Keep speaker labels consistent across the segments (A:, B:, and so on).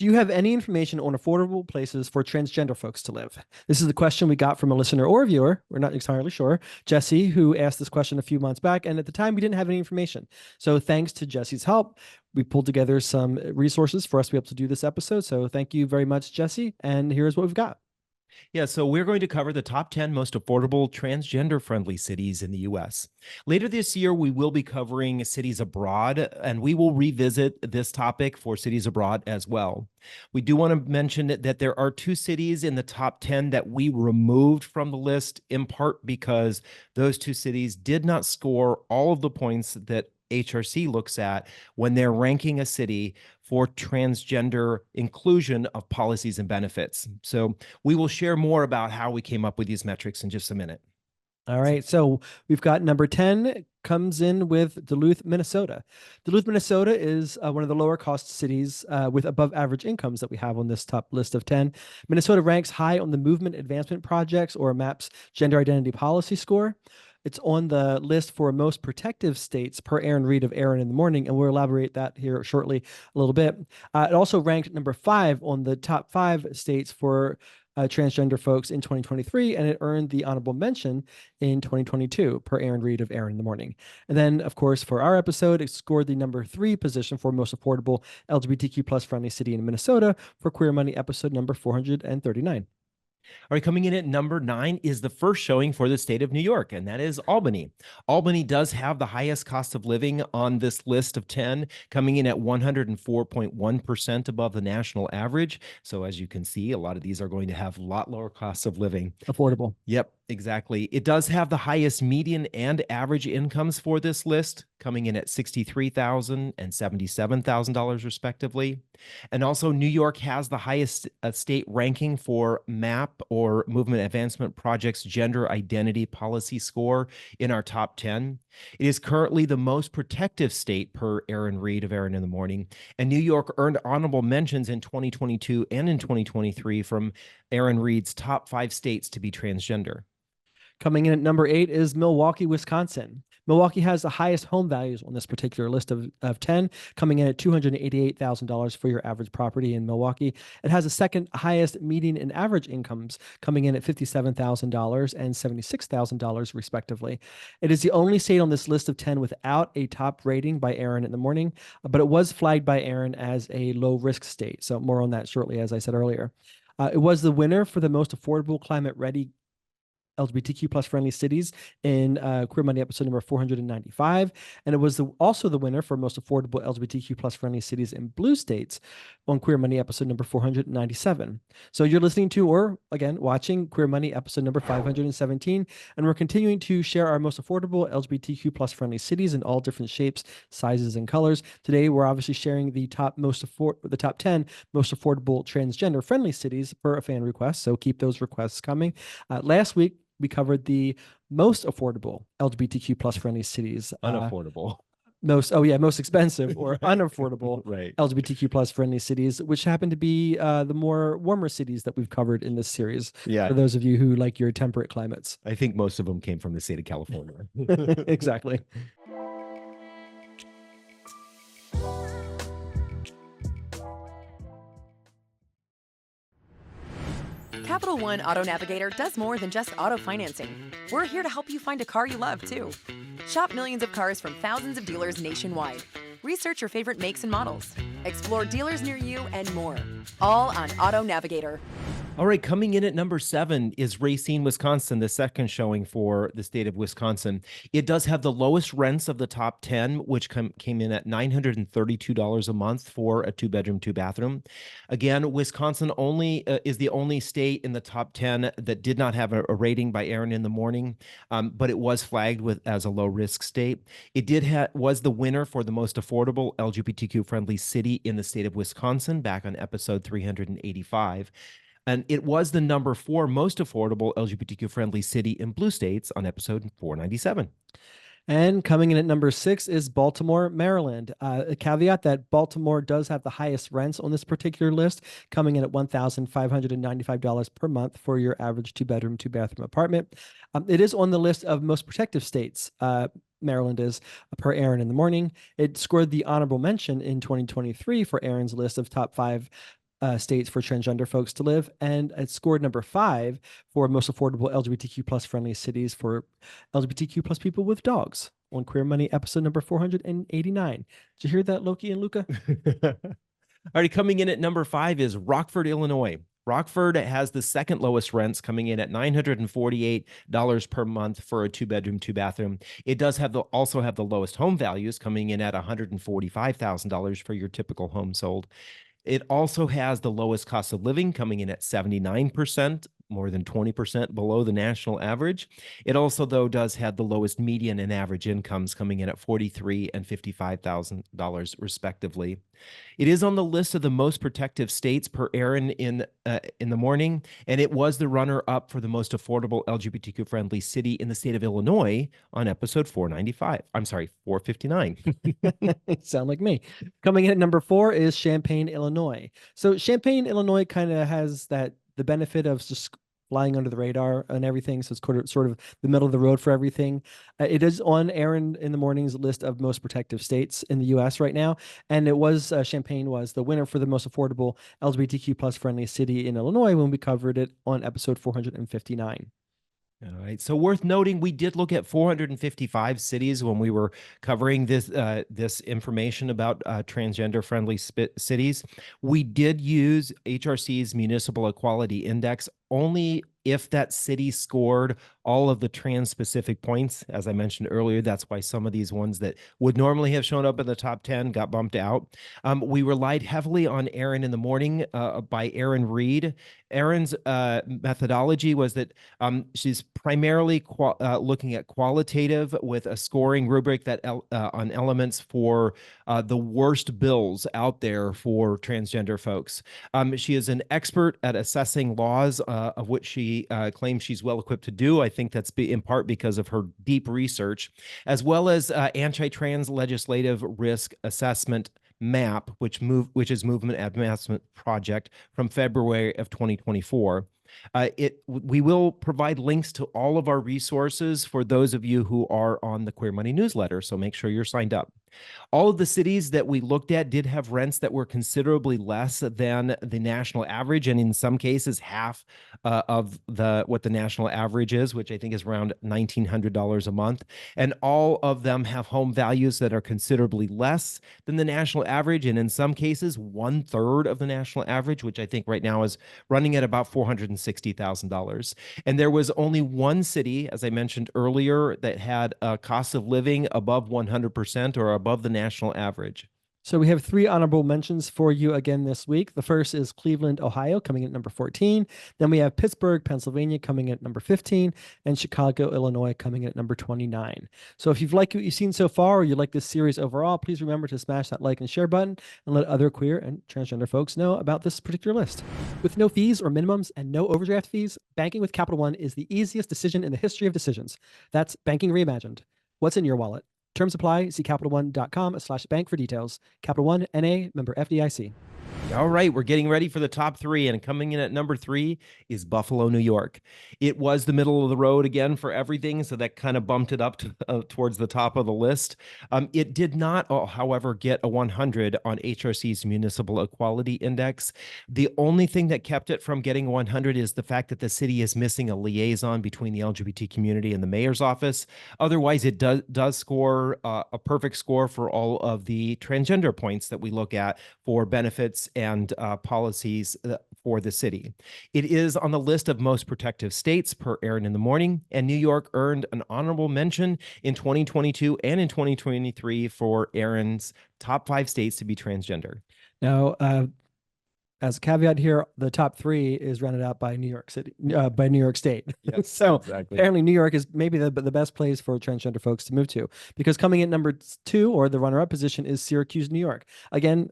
A: Do you have any information on affordable places for transgender folks to live? This is a question we got from a listener or a viewer. We're not entirely sure. Jesse, who asked this question a few months back, and at the time we didn't have any information. So thanks to Jesse's help, we pulled together some resources for us to be able to do this episode. So thank you very much, Jesse. And here's what we've got.
B: Yeah, so we're going to cover the top 10 most affordable transgender-friendly cities in the U.S. Later this year, we will be covering cities abroad, and we will revisit this topic for cities abroad as well. We do want to mention that there are two cities in the top 10 that we removed from the list, in part because those two cities did not score all of the points that HRC looks at when they're ranking a city for transgender inclusion of policies and benefits. So we will share more about how we came up with these metrics in just a minute.
A: All right, so we've got number 10 comes in with Duluth, Minnesota. Duluth, Minnesota is one of the lower cost cities with above average incomes that we have on this top list of 10. Minnesota ranks high on the Movement Advancement Projects or MAP's gender identity policy score. It's on the list for most protective states per Aaron Reed of Aaron in the Morning, and we'll elaborate that here shortly a little bit. It also ranked number 5 on the top 5 states for transgender folks in 2023, and it earned the honorable mention in 2022 per Aaron Reed of Aaron in the Morning. And then, of course, for our episode, it scored the number 3 position for most affordable LGBTQ plus friendly city in Minnesota for Queer Money episode number 439.
B: All right, coming in at number 9 is the first showing for the state of New York, and that is Albany. Albany does have the highest cost of living on this list of 10, coming in at 104.1% above the national average. So as you can see, a lot of these are going to have a lot lower costs of living.
A: Affordable.
B: Yep, exactly. It does have the highest median and average incomes for this list, coming in at $63,000 and $77,000 respectively. And also New York has the highest state ranking for MAP or Movement Advancement Project's gender identity policy score in our top 10. It is currently the most protective state per Aaron Reed of Aaron in the Morning. And New York earned honorable mentions in 2022 and in 2023 from Aaron Reed's top 5 states to be transgender.
A: Coming in at number 8 is Milwaukee, Wisconsin. Milwaukee has the highest home values on this particular list of 10, coming in at $288,000 for your average property in Milwaukee. It has the second highest median and average incomes, coming in at $57,000 and $76,000 respectively. It is the only state on this list of 10 without a top rating by Aaron in the Morning, but it was flagged by Aaron as a low-risk state. So more on that shortly, as I said earlier. It was the winner for the most affordable climate-ready LGBTQ plus friendly cities in Queer Money episode number 495. And it was also the winner for most affordable LGBTQ plus friendly cities in blue states on Queer Money episode number 497. So you're listening to, or again, watching Queer Money episode number 517. And we're continuing to share our most affordable LGBTQ plus friendly cities in all different shapes, sizes, and colors. Today, we're obviously sharing the top 10 most affordable transgender friendly cities per a fan request. So keep those requests coming. Last week, we covered the most affordable LGBTQ plus friendly cities.
B: Unaffordable.
A: Most expensive or unaffordable
B: right.
A: LGBTQ plus friendly cities, which happen to be the more warmer cities that we've covered in this series.
B: Yeah.
A: For those of you who like your temperate climates.
B: I think most of them came from the state of California.
A: Exactly.
C: Capital One Auto Navigator does more than just auto financing. We're here to help you find a car you love, too. Shop millions of cars from thousands of dealers nationwide. Research your favorite makes and models. Explore dealers near you and more. All on Auto Navigator.
B: All right, coming in at number 7 is Racine, Wisconsin, the second showing for the state of Wisconsin. It does have the lowest rents of the top 10, which came in at $932 a month for a 2-bedroom, 2-bathroom. Again, Wisconsin is the only state in the top 10 that did not have a rating by Aaron in the Morning, but it was flagged as a low-risk state. It was the winner for the most affordable LGBTQ-friendly city in the state of Wisconsin back on episode 385. And it was the number 4 most affordable LGBTQ-friendly city in blue states on episode 497.
A: And coming in at number 6 is Baltimore, Maryland. A caveat that Baltimore does have the highest rents on this particular list, coming in at $1,595 per month for your average 2-bedroom, 2-bathroom apartment. It is on the list of most protective states. Maryland is per Aaron in the Morning. It scored the honorable mention in 2023 for Aaron's list of top 5 states for transgender folks to live, and it scored number 5 for most affordable LGBTQ plus friendly cities for LGBTQ plus people with dogs on Queer Money episode number 489. Did you hear that, Loki and Luca?
B: Already coming in at number 5 is Rockford, Illinois. Rockford has the second lowest rents, coming in at $948 per month for a 2-bedroom, 2-bathroom. It does also have the lowest home values, coming in at $145,000 for your typical home sold. It also has the lowest cost of living, coming in at 79%, more than 20% below the national average. It also, though, does have the lowest median and average incomes, coming in at $43,000 and $55,000 respectively. It is on the list of the most protective states per Aaron in the morning, and it was the runner-up for the most affordable LGBTQ-friendly city in the state of Illinois on episode 495. I'm sorry, 459.
A: Sound like me. Coming in at number 4 is Champaign, Illinois. So Champaign, Illinois kind of has the benefit of just flying under the radar and everything. So it's sort of the middle of the road for everything. It is on Aaron in the Morning's list of most protective states in the U.S. right now. And it was Champaign was the winner for the most affordable LGBTQ plus friendly city in Illinois when we covered it on episode 459.
B: All right. So worth noting, we did look at 455 cities when we were covering this information about transgender-friendly cities. We did use HRC's Municipal Equality Index only if that city scored all of the trans-specific points. As I mentioned earlier, that's why some of these ones that would normally have shown up in the top 10 got bumped out. We relied heavily on Aaron in the Morning by Aaron Reed. Aaron's methodology was that she's primarily looking at qualitative with a scoring rubric that on elements for the worst bills out there for transgender folks. She is an expert at assessing laws, of which she claims she's well equipped to do. I think that's in part because of her deep research, as well as anti-trans legislative risk assessment map, which is Movement Advancement Project from February of 2024. We will provide links to all of our resources for those of you who are on the Queer Money newsletter, so make sure you're signed up. All of the cities that we looked at did have rents that were considerably less than the national average, and in some cases half of what the national average is, which I think is around $1,900 a month. And all of them have home values that are considerably less than the national average, and in some cases 1/3 of the national average, which I think right now is running at about $460,000. And there was only one city, as I mentioned earlier, that had a cost of living above 100% or above the national average.
A: So we have 3 honorable mentions for you again this week. The first is Cleveland, Ohio, coming in at number 14. Then we have Pittsburgh, Pennsylvania, coming in at number 15, and Chicago, Illinois, coming in at number 29. So if you've liked what you've seen so far, or you like this series overall, please remember to smash that like and share button and let other queer and transgender folks know about this particular list. With no fees or minimums and no overdraft fees, banking with Capital One is the easiest decision in the history of decisions. That's banking reimagined. What's in your wallet? Terms apply. See CapitalOne.com/bank for details. Capital One, N.A., member FDIC.
B: All right, we're getting ready for the top 3, and coming in at number 3 is Buffalo, New York. It was the middle of the road again for everything, so that kind of bumped it up to, towards the top of the list. It did not, however, get a 100 on HRC's Municipal Equality Index. The only thing that kept it from getting 100 is the fact that the city is missing a liaison between the LGBT community and the mayor's office. Otherwise, it does score a perfect score for all of the transgender points that we look at for benefits and policies for the city. It is on the list of most protective states per Aaron in the Morning, and New York earned an honorable mention in 2022 and in 2023 for Aaron's top 5 states to be transgender.
A: Now, as a caveat here, the top 3 is rounded out by New York City, by New York State.
B: Yes,
A: so
B: exactly.
A: Apparently New York is maybe the best place for transgender folks to move to, because coming in number 2, or the runner-up position, is Syracuse, New York. Again,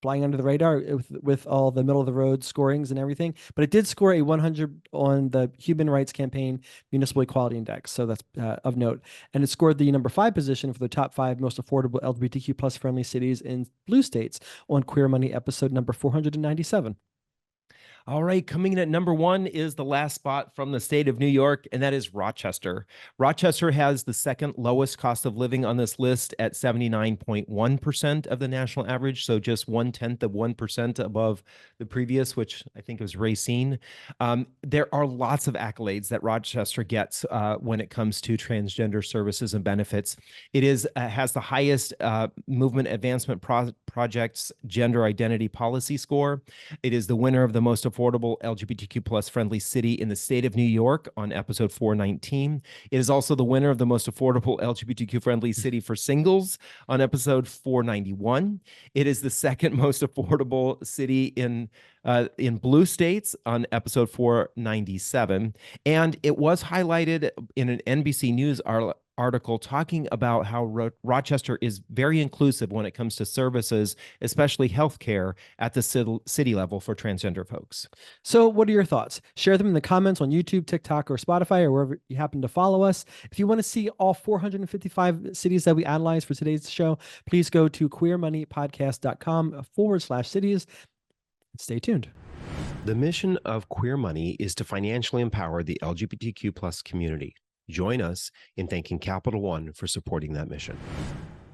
A: flying under the radar with all the middle of the road scorings and everything, but it did score a 100 on the Human Rights Campaign Municipal Equality Index, so that's of note. And it scored the number 5 position for the top 5 most affordable LGBTQ plus friendly cities in blue states on Queer Money episode number 497.
B: All right, coming in at number 1 is the last spot from the state of New York, and that is Rochester. Rochester has the second lowest cost of living on this list at 79.1% of the national average, so just 0.1% above the previous, which I think was Racine. There are lots of accolades that Rochester gets when it comes to transgender services and benefits. It has the highest movement advancement project's gender identity policy score. It is the winner of the most affordable LGBTQ plus friendly city in the state of New York on episode 419. It is also the winner of the most affordable LGBTQ friendly city for singles on episode 491. It is the second most affordable city in blue states on episode 497. And it was highlighted in an NBC News article talking about how Rochester is very inclusive when it comes to services, especially healthcare at the city level for transgender folks.
A: So what are your thoughts? Share them in the comments on YouTube, TikTok, or Spotify, or wherever you happen to follow us. If you want to see all 455 cities that we analyzed for today's show, please go to queermoneypodcast.com/cities. Stay tuned.
D: The mission of Queer Money is to financially empower the LGBTQ plus community. Join us in thanking Capital One for supporting that mission.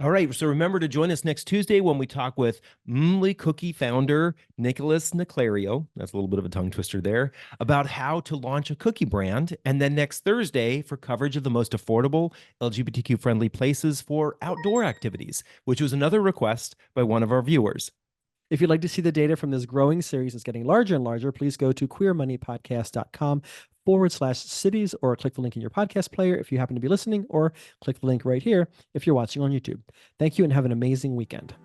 B: All right, so remember to join us next Tuesday when we talk with Mly Cookie founder Nicholas Niclario, that's a little bit of a tongue twister there, about how to launch a cookie brand. And then next Thursday for coverage of the most affordable LGBTQ-friendly places for outdoor activities, which was another request by one of our viewers.
A: If you'd like to see the data from this growing series that's getting larger and larger, please go to queermoneypodcast.com/cities or click the link in your podcast player if you happen to be listening, or click the link right here if you're watching on YouTube. Thank you and have an amazing weekend.